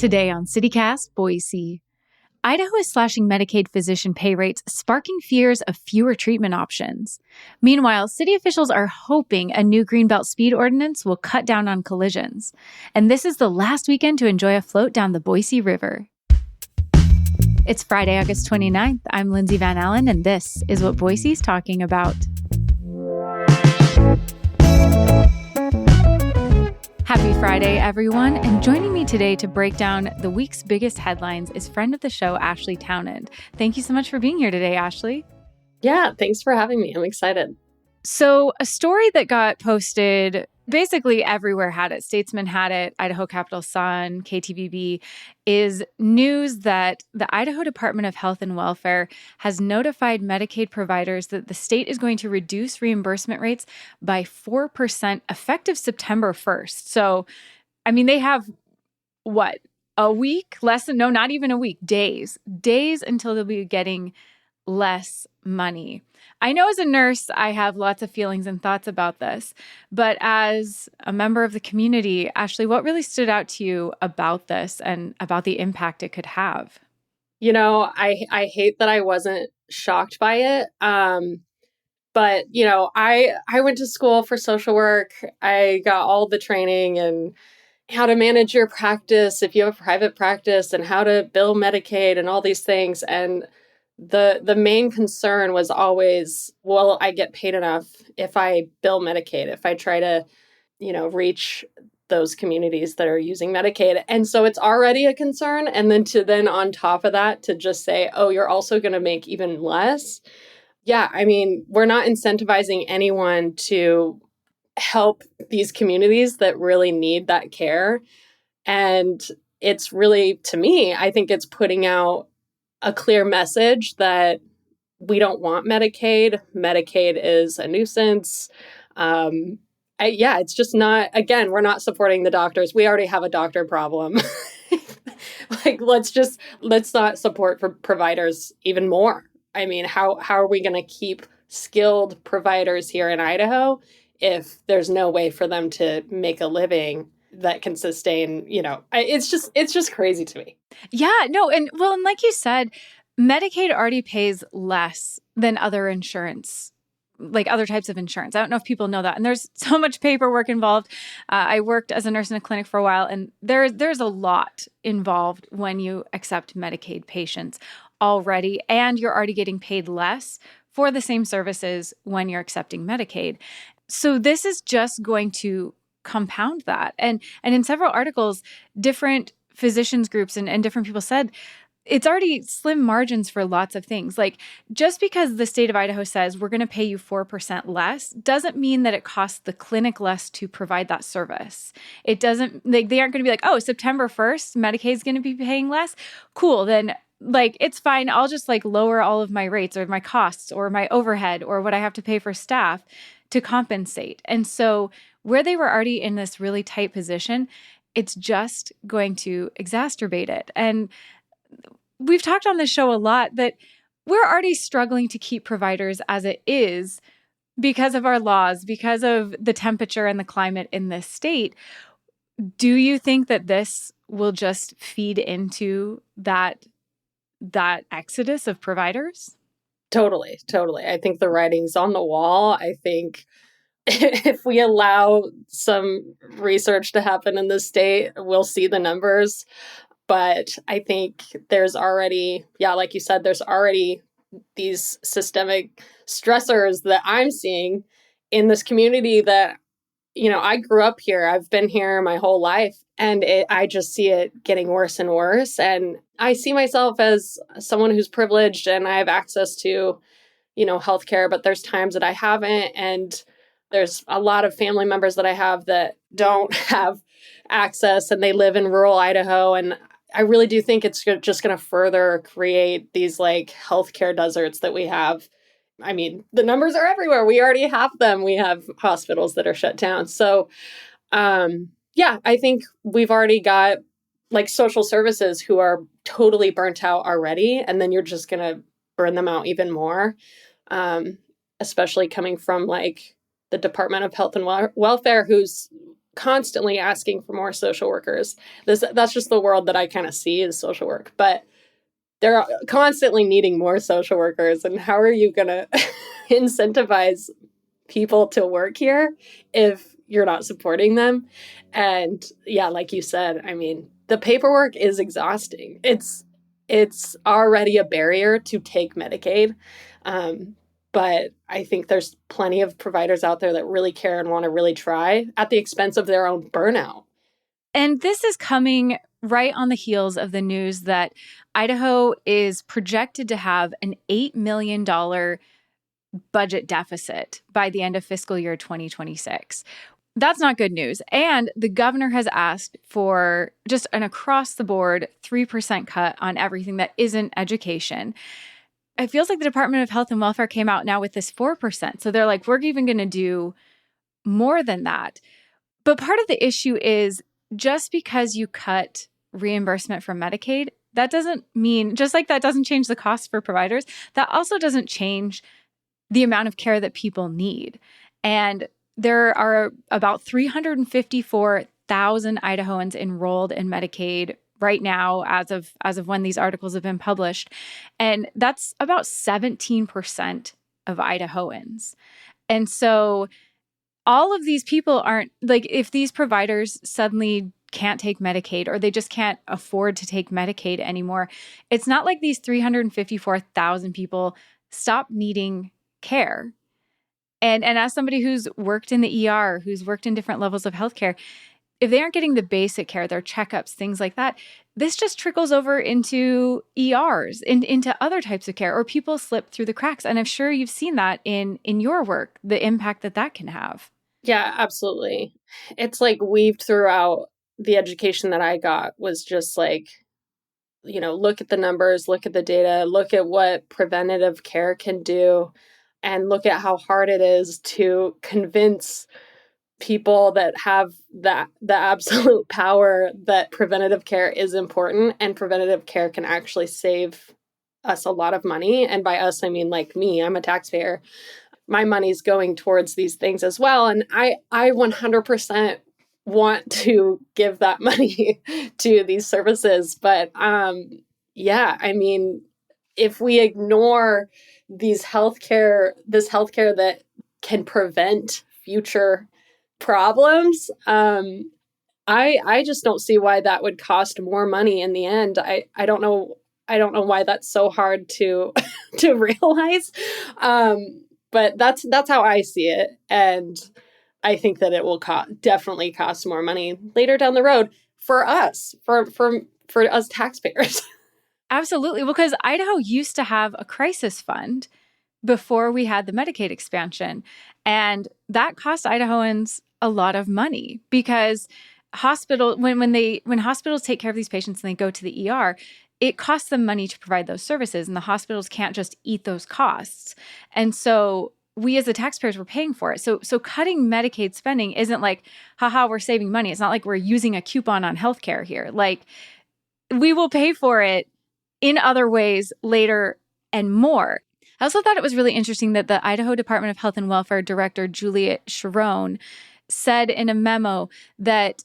Today on CityCast Boise, Idaho is slashing Medicaid physician pay rates, sparking fears of fewer treatment options. Meanwhile, city officials are hoping a new Greenbelt speed ordinance will cut down on collisions. And this is the last weekend to enjoy a float down the Boise River. It's Friday, August 29th. I'm Lindsay Van Allen, and this is what Boise's talking about. Happy Friday, everyone. And joining me today to break down the week's biggest headlines is friend of the show, Ashley Townend. Thank you so much for being here today, Ashley. Yeah, thanks for having me. I'm excited. So a story that got posted basically everywhere had it. Statesman had it, Idaho Capital Sun, KTVB, is news that the Idaho Department of Health and Welfare has notified Medicaid providers that the state is going to reduce reimbursement rates by 4% effective September 1st. So, I mean, they have, a week? Not even a week, days until they'll be getting less money. I know as a nurse, I have lots of feelings and thoughts about this, but as a member of the community, Ashley, what really stood out to you about this and about the impact it could have? You know, I hate that I wasn't shocked by it. But, you know, I went to school for social work. I got all the training and how to manage your practice if you have a private practice and how to bill Medicaid and all these things. And the main concern was always, will I get paid enough if I bill Medicaid, if I try to, reach those communities that are using Medicaid. And so it's already a concern. And then on top of that, to just say, oh, you're also going to make even less. Yeah, I mean, we're not incentivizing anyone to help these communities that really need that care. And it's really, to me, I think it's putting out a clear message that we don't want Medicaid. Medicaid is a nuisance. It's just not, again, we're not supporting the doctors. We already have a doctor problem. Let's not support for providers even more. I mean, how are we going to keep skilled providers here in Idaho if there's no way for them to make a living that can sustain, it's just crazy to me. Yeah, no. And like you said, Medicaid already pays less than other insurance, like other types of insurance. I don't know if people know that. And there's so much paperwork involved. I worked as a nurse in a clinic for a while, and there's a lot involved when you accept Medicaid patients already, and you're already getting paid less for the same services when you're accepting Medicaid. So this is just going to compound that. And in several articles, different physicians groups and different people said it's already slim margins for lots of things. Like, just because the state of Idaho says we're going to pay you 4% less doesn't mean that it costs the clinic less to provide that service. It doesn't, they aren't going to be like, oh, September 1st, Medicaid's going to be paying less. Cool. Then it's fine. I'll just lower all of my rates or my costs or my overhead or what I have to pay for staff to compensate. And so where they were already in this really tight position, it's just going to exacerbate it. And we've talked on this show a lot that we're already struggling to keep providers as it is because of our laws, because of the temperature and the climate in this state. Do you think that this will just feed into that exodus of providers? Totally. I think the writing's on the wall. I think if we allow some research to happen in the state, we'll see the numbers. But I think there's already, like you said, there's already these systemic stressors that I'm seeing in this community that, I grew up here. I've been here my whole life, and I just see it getting worse and worse. And I see myself as someone who's privileged and I have access to, healthcare, but there's times that I haven't. And there's a lot of family members that I have that don't have access, and they live in rural Idaho. And I really do think it's just going to further create these healthcare deserts that we have. I mean, the numbers are everywhere. We already have them. We have hospitals that are shut down. So, I think we've already got social services who are totally burnt out already. And then you're just going to burn them out even more, especially coming from the Department of Health and Welfare, who's constantly asking for more social workers. That's just the world that I kind of see as social work. But they're constantly needing more social workers. And how are you going to incentivize people to work here if you're not supporting them? And yeah, like you said, I mean, the paperwork is exhausting. It's already a barrier to take Medicaid. Um, but I think there's plenty of providers out there that really care and want to really try at the expense of their own burnout. And this is coming right on the heels of the news that Idaho is projected to have an $8 million budget deficit by the end of fiscal year 2026. That's not good news. And the governor has asked for just an across the board 3% cut on everything that isn't education. It feels like the Department of Health and Welfare came out now with this 4%. So they're like, we're even going to do more than that. But part of the issue is just because you cut reimbursement from Medicaid, that doesn't mean, just like that doesn't change the cost for providers, that also doesn't change the amount of care that people need. And there are about 354,000 Idahoans enrolled in Medicaid right now as of when these articles have been published. And that's about 17% of Idahoans. And so all of these people aren't like, if these providers suddenly can't take Medicaid or they just can't afford to take Medicaid anymore, it's not like these 354,000 people stop needing care. And as somebody who's worked in the ER, who's worked in different levels of healthcare, if they aren't getting the basic care, their checkups, things like that, this just trickles over into ERs, into other types of care, or people slip through the cracks. And I'm sure you've seen that in your work, the impact that can have. Yeah, absolutely. It's like weaved throughout the education that I got was just like, look at the numbers, look at the data, look at what preventative care can do, and look at how hard it is to convince people that have the absolute power that preventative care is important and preventative care can actually save us a lot of money. And by us, I mean like me, I'm a taxpayer. My money's going towards these things as well. And I 100% want to give that money to these services. But yeah, I mean, if we ignore this healthcare that can prevent future problems, I just don't see why that would cost more money in the end. I don't know. I don't know why that's so hard to to realize. But that's how I see it, and I think that it will definitely cost more money later down the road for us, for us taxpayers. Absolutely. Because Idaho used to have a crisis fund before we had the Medicaid expansion. And that cost Idahoans a lot of money because when hospitals take care of these patients and they go to the ER, it costs them money to provide those services, and the hospitals can't just eat those costs. And so we as the taxpayers were paying for it. So cutting Medicaid spending isn't like, haha, we're saving money. It's not like we're using a coupon on healthcare here. Like, we will pay for it in other ways later and more. I also thought it was really interesting that the Idaho Department of Health and Welfare Director, Juliet Sharon, said in a memo that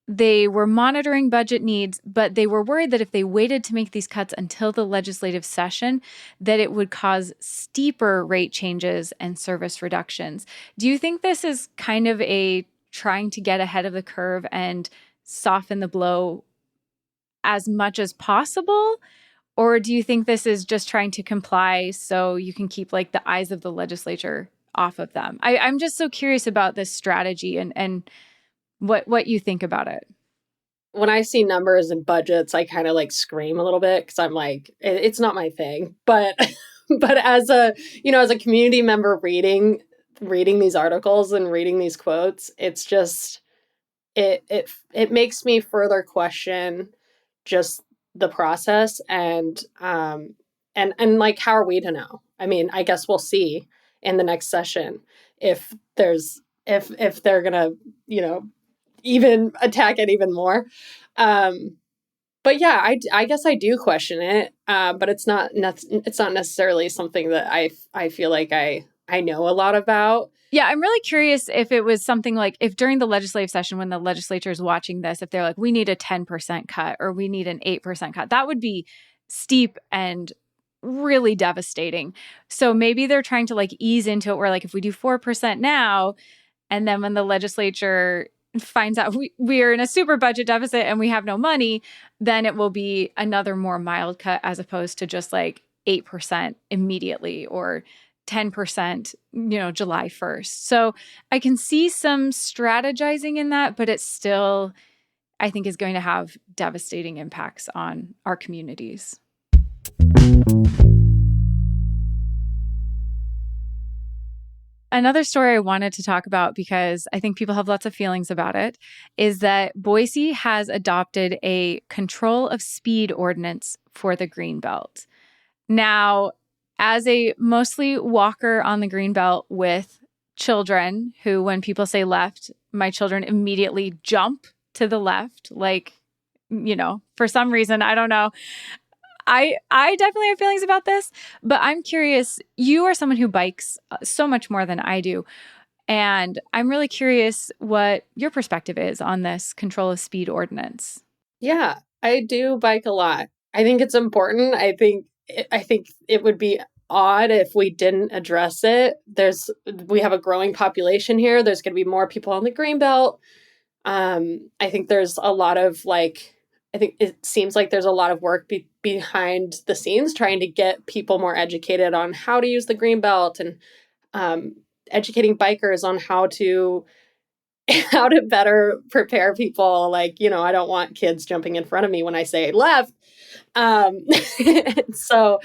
they were monitoring budget needs, but they were worried that if they waited to make these cuts until the legislative session, that it would cause steeper rate changes and service reductions. Do you think this is kind of a trying to get ahead of the curve and soften the blow as much as possible? Or do you think this is just trying to comply so you can keep like the eyes of the legislature off of them? I'm just so curious about this strategy and what you think about it. When I see numbers and budgets, I kind of like scream a little bit because I'm like, it's not my thing. But but as a community member reading these articles and reading these quotes, it's just it makes me further question just the process and like, how are we to know? I mean, I guess we'll see in the next session if they're gonna, even attack it even more. But yeah, I guess I do question it, but it's not necessarily something that I feel like I know a lot about. Yeah, I'm really curious if it was something like if during the legislative session, when the legislature is watching this, if they're like, we need a 10% cut or we need an 8% cut, that would be steep and really devastating. So maybe they're trying to like ease into it where like if we do 4% now, and then when the legislature finds out we're in a super budget deficit and we have no money, then it will be another more mild cut as opposed to just like 8% immediately or 10%, July 1st. So I can see some strategizing in that, but it's still, I think, is going to have devastating impacts on our communities. Another story I wanted to talk about, because I think people have lots of feelings about it, is that Boise has adopted a control of speed ordinance for the Greenbelt. Now, as a mostly walker on the Greenbelt with children who, when people say left, my children immediately jump to the left, like, for some reason, I don't know. I definitely have feelings about this, but I'm curious. You are someone who bikes so much more than I do. And I'm really curious what your perspective is on this control of speed ordinance. Yeah, I do bike a lot. I think it's important. I think it would be odd if we didn't address it. We have a growing population here. There's going to be more people on the Greenbelt. I think there's a lot of I think it seems like there's a lot of work behind the scenes trying to get people more educated on how to use the Greenbelt and educating bikers on how to better prepare people. I don't want kids jumping in front of me when I say left. So,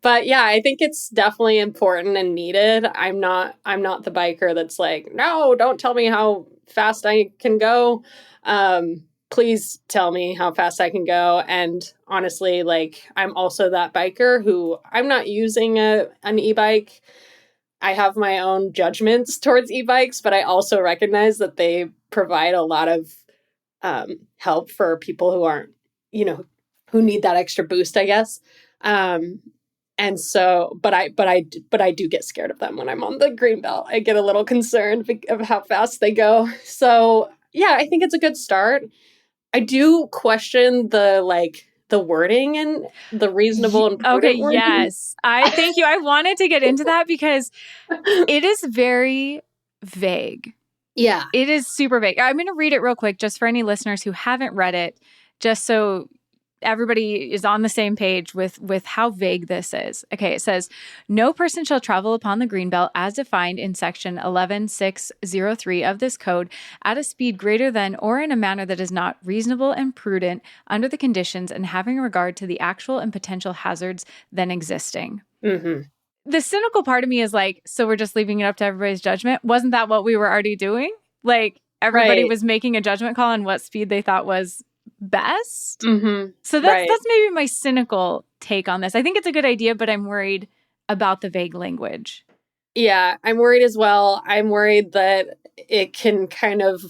but yeah, I think it's definitely important and needed. I'm not the biker that's like, no, don't tell me how fast I can go. Please tell me how fast I can go. And honestly, I'm also that biker who I'm not using an e-bike. I have my own judgments towards e-bikes, but I also recognize that they provide a lot of help for people who aren't, who need that extra boost, I guess. And so, but I do get scared of them when I'm on the Greenbelt. I get a little concerned of how fast they go. So yeah, I think it's a good start. I do question the wording and the reasonable and prudent Okay, wording. yes. Thank you. I wanted to get into that because it is very vague. Yeah. It is super vague. I'm going to read it real quick just for any listeners who haven't read it, just so everybody is on the same page with how vague this is. Okay, it says, no person shall travel upon the Greenbelt as defined in section 11603 of this code at a speed greater than or in a manner that is not reasonable and prudent under the conditions and having regard to the actual and potential hazards then existing. Mm-hmm. The cynical part of me is like, so we're just leaving it up to everybody's judgment? Wasn't that what we were already doing? Like, everybody was making a judgment call on what speed they thought was best. Mm-hmm. So that's maybe my cynical take on this. I think it's a good idea, but I'm worried about the vague language. Yeah, I'm worried as well. I'm worried that it can kind of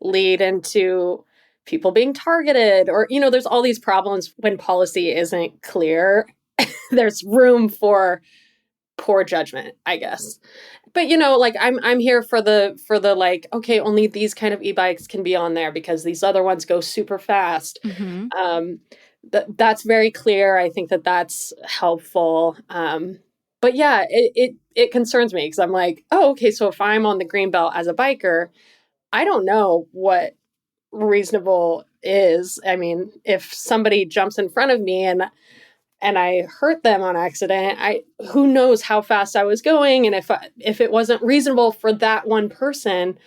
lead into people being targeted or, there's all these problems when policy isn't clear. There's room for poor judgment, I guess. But I'm here for the okay, only these kind of e-bikes can be on there because these other ones go super fast. Mm-hmm. That's very clear. I think that's helpful. But yeah, it concerns me because I'm like, oh, okay, so if I'm on the Greenbelt as a biker, I don't know what reasonable is. I mean, if somebody jumps in front of me and I hurt them on accident, who knows how fast I was going, and if it wasn't reasonable for that one person,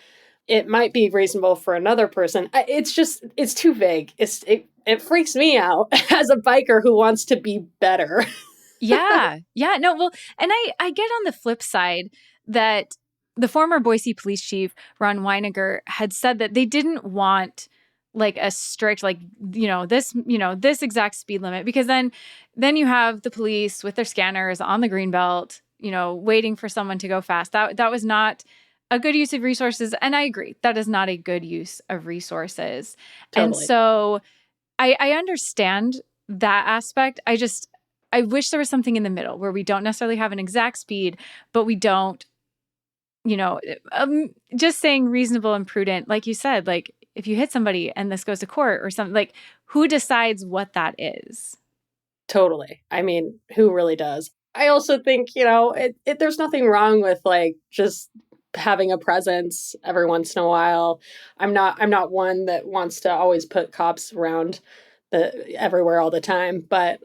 it might be reasonable for another person. It's too vague. It freaks me out as a biker who wants to be better. Yeah. No, well, and I get on the flip side that the former Boise police chief, Ron Weiniger, had said that they didn't want like a strict, this exact speed limit, because then you have the police with their scanners on the Greenbelt, waiting for someone to go fast. That was not a good use of resources. And I agree, that is not a good use of resources. Totally. And so I understand that aspect. I wish there was something in the middle where we don't necessarily have an exact speed, but we don't you know, just saying reasonable and prudent, like you said, like if you hit somebody and this goes to court or something, like who decides what that is? Totally. I mean, who really does? I also think, there's nothing wrong with like just having a presence every once in a while. I'm not one that wants to always put cops around the everywhere all the time, but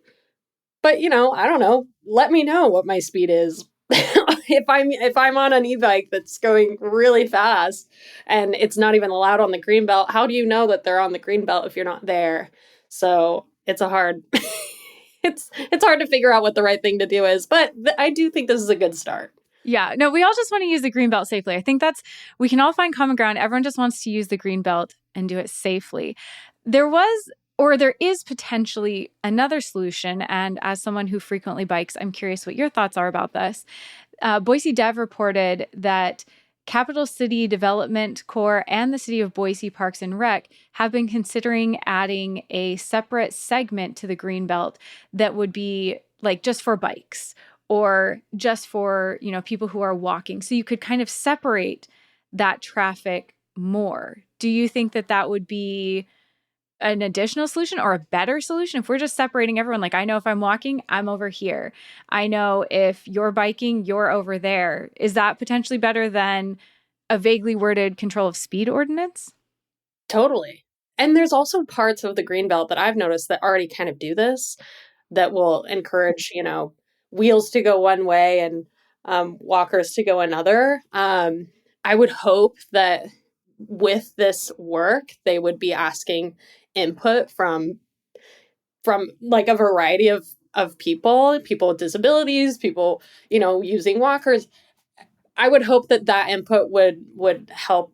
I don't know. Let me know what my speed is. If I'm on an e-bike that's going really fast and it's not even allowed on the Greenbelt, how do you know that they're on the Greenbelt if you're not there? So it's a hard it's hard to figure out what the right thing to do is, but I do think this is a good start. Yeah, no, we all just want to use the green belt safely. I think we can all find common ground. Everyone just wants to use the green belt and do it safely. There is potentially another solution. And as someone who frequently bikes, I'm curious what your thoughts are about this. Boise Dev reported that Capital City Development Corps and the City of Boise Parks and Rec have been considering adding a separate segment to the Greenbelt that would be like just for bikes or just for, people who are walking. So you could kind of separate that traffic more. Do you think that that would be an additional solution or a better solution if we're just separating everyone? Like, I know if I'm walking, I'm over here. I know if you're biking, you're over there. Is that potentially better than a vaguely worded control of speed ordinance? Totally. And there's also parts of the Greenbelt that I've noticed that already kind of do this, that will encourage, wheels to go one way and walkers to go another. I would hope that with this work, they would be asking input from like a variety of people with disabilities, people, using walkers. I would hope that input would help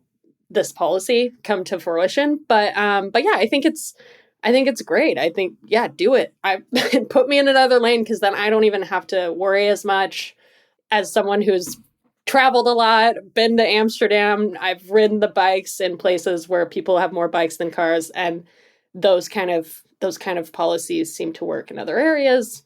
this policy come to fruition. But yeah, I think it's great. I think, yeah, do it. I put me in another lane because then I don't even have to worry as much. As someone who's traveled a lot, been to Amsterdam, I've ridden the bikes in places where people have more bikes than cars, and those kind of policies seem to work in other areas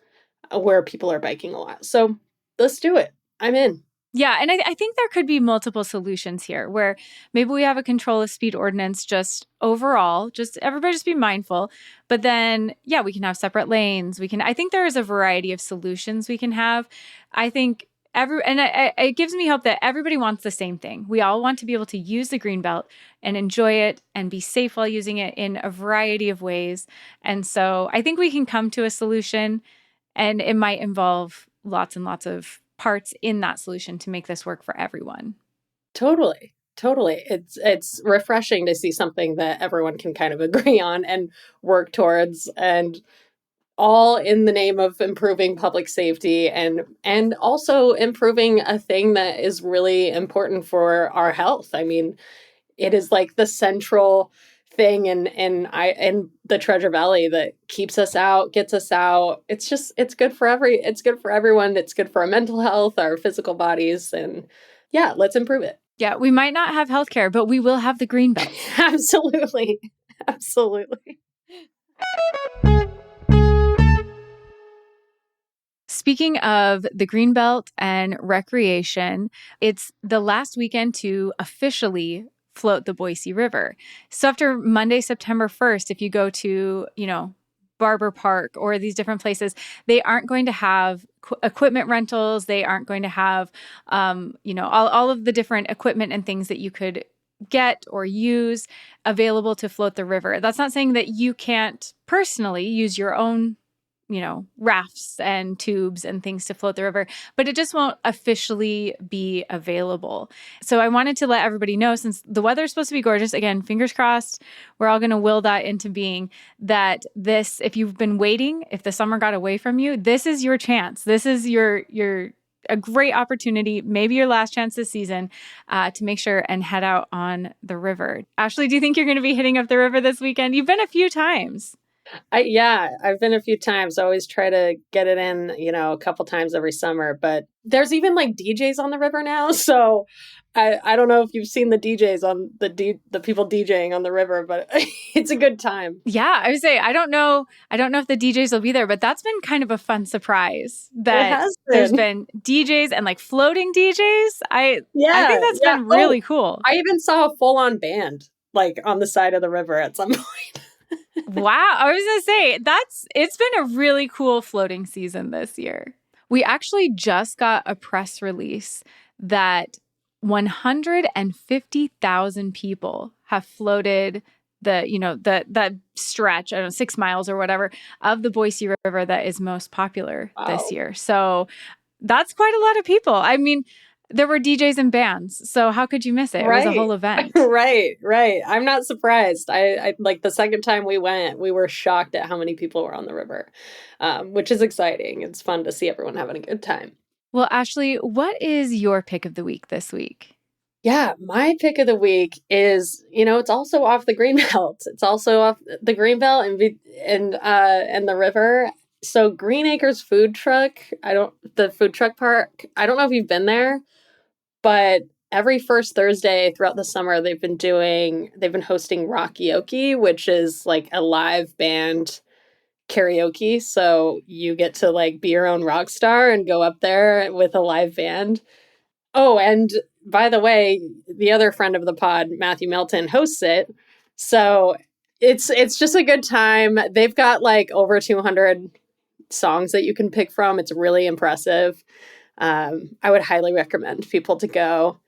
where people are biking a lot. So let's do it. I'm in. Yeah, and I think there could be multiple solutions here where maybe we have a control of speed ordinance just overall, just everybody just be mindful. But then, yeah, we can have separate lanes. I think there is a variety of solutions we can have. I think it gives me hope that everybody wants the same thing. We all want to be able to use the green belt and enjoy it and be safe while using it in a variety of ways. And so I think we can come to a solution, and it might involve lots and lots of parts in that solution to make this work for everyone. Totally. Totally. It's refreshing to see something that everyone can kind of agree on and work towards, and all in the name of improving public safety and also improving a thing that is really important for our health. I mean, it is like the central thing in the Treasure Valley that keeps us out, gets us out. It's good for everyone. It's good for our mental health, our physical bodies, and yeah, let's improve it. Yeah, we might not have healthcare, but we will have the green belt. Absolutely. Absolutely. Speaking of the Greenbelt and recreation, it's the last weekend to officially float the Boise River. So after Monday, September 1st, if you go to, Barber Park or these different places, they aren't going to have equipment rentals. They aren't going to have, all of the different equipment and things that you could get or use available to float the river. That's not saying that you can't personally use your own rafts and tubes and things to float the river, but it just won't officially be available. So I wanted to let everybody know, since the weather is supposed to be gorgeous, again, fingers crossed, we're all going to will that into being, that this, if you've been waiting, if the summer got away from you, this is your chance. This is your a great opportunity, maybe your last chance this season, to make sure and head out on the river. Ashley, do you think you're going to be hitting up the river this weekend? You've been a few times. I've been a few times. I always try to get it in, a couple times every summer, but there's even like DJs on the river now. So I don't know if you've seen the DJs on the people DJing on the river, but it's a good time. Yeah, I would say I don't know if the DJs will be there, but that's been kind of a fun surprise It that has there's been. been DJs and like floating DJs. I Yeah, think that's yeah. been Oh, really cool. I even saw a full-on band like on the side of the river at some point. Wow. I was going to say it's been a really cool floating season this year. We actually just got a press release that 150,000 people have floated that stretch, I don't know, 6 miles or whatever of the Boise River that is most popular this Wow. year. So that's quite a lot of people. I mean, there were DJs and bands, so how could you miss it? It was a Right. whole event. Right. I'm not surprised. I like the second time we went, we were shocked at how many people were on the river, which is exciting. It's fun to see everyone having a good time. Well, Ashley, what is your pick of the week this week? Yeah, my pick of the week is, it's also off the Greenbelt. It's also off the Greenbelt and the river. So Green Acres Food Truck, the food truck park, I don't know if you've been there, but every first Thursday throughout the summer they've been hosting Rockaoke, which is like a live band karaoke. So you get to like be your own rock star and go up there with a live band. Oh, and by the way, the other friend of the pod, Matthew Melton, hosts it. So it's just a good time. They've got like over 200 songs that you can pick from. It's really impressive. I would highly recommend people to go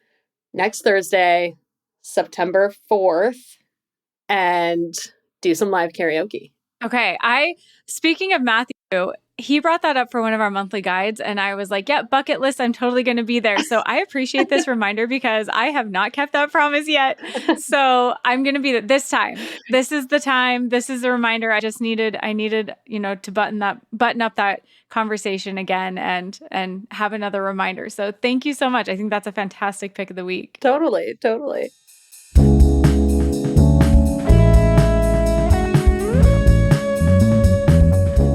next Thursday, September 4th, and do some live karaoke. Okay. Speaking of Matthew, he brought that up for one of our monthly guides, and I was like, yeah, bucket list. I'm totally going to be there. So I appreciate this reminder because I have not kept that promise yet. So I'm going to be there this time. This is the time. This is the reminder. I needed, to button up that conversation again and have another reminder. So thank you so much. I think that's a fantastic pick of the week. Totally.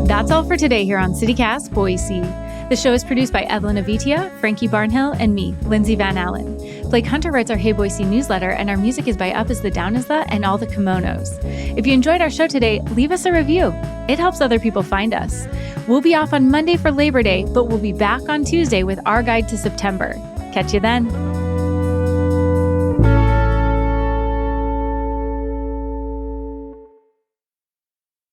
That's all for today here on CityCast Boise. The show is produced by Evelyn Avitia, Frankie Barnhill, and me, Lindsay Van Allen. Blake Hunter writes our Hey Boise newsletter, and our music is by Up Is the Down Is the and All the Kimonos. If you enjoyed our show today, leave us a review. It helps other people find us. We'll be off on Monday for Labor Day, but we'll be back on Tuesday with our guide to September. Catch you then.